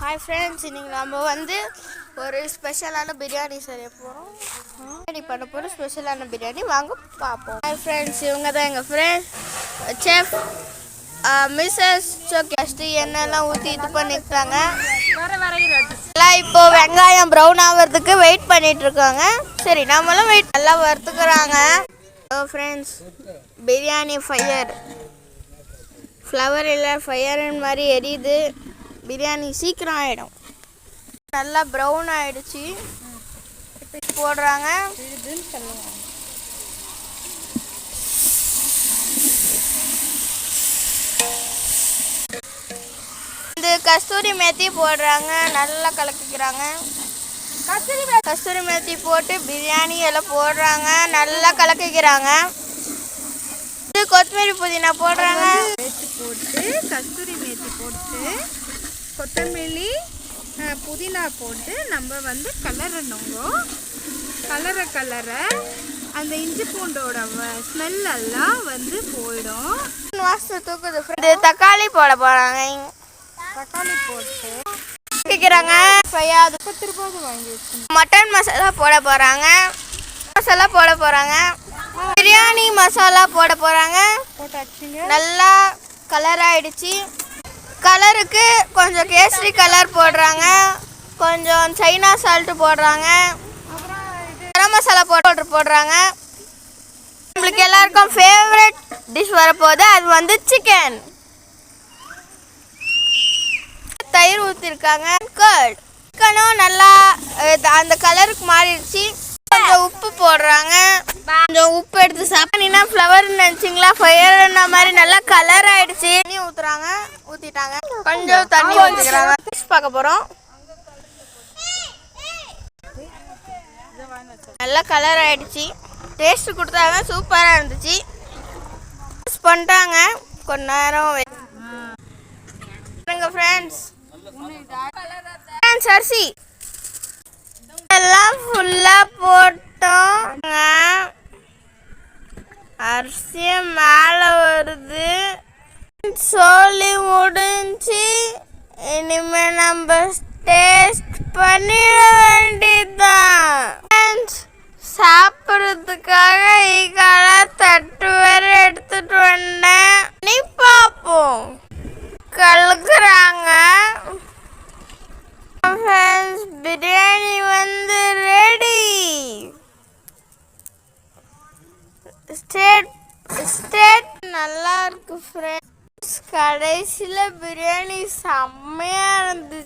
Hi friends, இன்னைக்கு நம்ம ஒரு ஸ்பெஷலான பிரியாணி செய்ய போகிறோம். பிரியாணி பண்ண போகிறோம். ஸ்பெஷலான பிரியாணி வாங்க பார்ப்போம். ஹாய் ஃப்ரெண்ட்ஸ், இவங்க தான் எங்கள் ஃப்ரெண்ட்ஸ் செஃப் மிஸ்ஸஸ் சோகேஸ்ட்டு எண்ணெய்லாம் ஊற்றி இது பண்ணிட்டாங்க. எல்லாம் இப்போ வெங்காயம் ப்ரௌன் ஆகிறதுக்கு வெயிட் பண்ணிட்டு இருக்காங்க. சரி, நம்மளும் வெயிட் நல்லா வறுத்துக்கிறாங்க. ஹலோ ஃப்ரெண்ட்ஸ், பிரியாணி ஃப்ளவர் இல்லை ஃபயர் மாதிரி எரியுது. பிரியாணி சீக்கிரம் ஆகிடும். நல்லா ப்ரௌன் ஆகிடுச்சு. போடுறாங்க. இந்த கஸ்தூரி மேத்தி போடுறாங்க. நல்லா கலக்கிக்கிறாங்க. கஸ்தூரி மேத்தி போட்டு பிரியாணி எல்லாம் போடுறாங்க. நல்லா கலக்கிக்கிறாங்க. கொத்தமல்லி புதினா போடுறாங்க. போட்டு கஸ்தூரி மேத்தி போட்டு கொத்தமல்லி புதினா போட்டு நம்ம கலரணுங்க. கலர அந்த இஞ்சி பூண்டோட ஸ்மெல் எல்லாம் போயிடும். வாசனை தூக்குது. தக்காளி போட போறாங்க. தக்காளி போட்டு கேக்குறாங்க. 10 ரூபாய் வாங்கி வச்சு மட்டன் மசாலா போட போறாங்க. பிரியாணி மசாலா போட போறாங்க. போட்டாச்சுங்க. நல்லா கலர் ஆயிடுச்சு. கலருக்கு கொஞ்சம் கேசரி கலர் போடுறாங்க. கொஞ்சம் சைனா சால்ட் போடுறாங்க. கரம் மசாலா போடுறாங்க. நம்மளுக்கு எல்லாருக்கும் ஃபேவரட் டிஷ் வரப்போகுது. அது சிக்கன். தயிர் ஊற்றிருக்காங்க. கர்ட் சிக்கனும் நல்லா அந்த கலருக்கு மாறிடுச்சு. கொஞ்சம் உப்பு போடுறாங்க. கொஞ்சம் உப்பு எடுத்து சாப்பிட்டீங்கன்னா ஃப்ளவர் நினச்சிங்களா, ஃபயர்ன மாதிரி நல்லா கலர் ஆயிடுச்சு. தண்ணி ஊற்றிட்டாங்க. கொஞ்சம் தண்ணி ஊற்றிக்கிறாங்க. பார்க்க போகிறோம். நல்லா கலர் ஆயிடுச்சு. டேஸ்ட் கொடுத்தாங்க. சூப்பராக இருந்துச்சு. பண்ணிட்டாங்க. கொஞ்ச நேரம் ஃப்ரெண்ட்ஸ் அரிசி எல்லாம் ஃபுல்லாக போட்டோம். அரிசிய மேலே வருது. சொல்லி முடிஞ்சு இனிமே நம்ம டேஸ்ட் பண்ணிட வேண்டியதுதான். சாப்பிட்றதுக்காக ஈகால தட்டு வேற எடுத்துட்டு வந்தேன். நீ பார்ப்போம். கலக்குறாங்க. பிரியாணி ரெடி. ஸ்டேட் நல்லா இருக்கு ஃப்ரெண்ட்ஸ். கடைசியில் பிரியாணி செம்மையா இருந்துச்சு.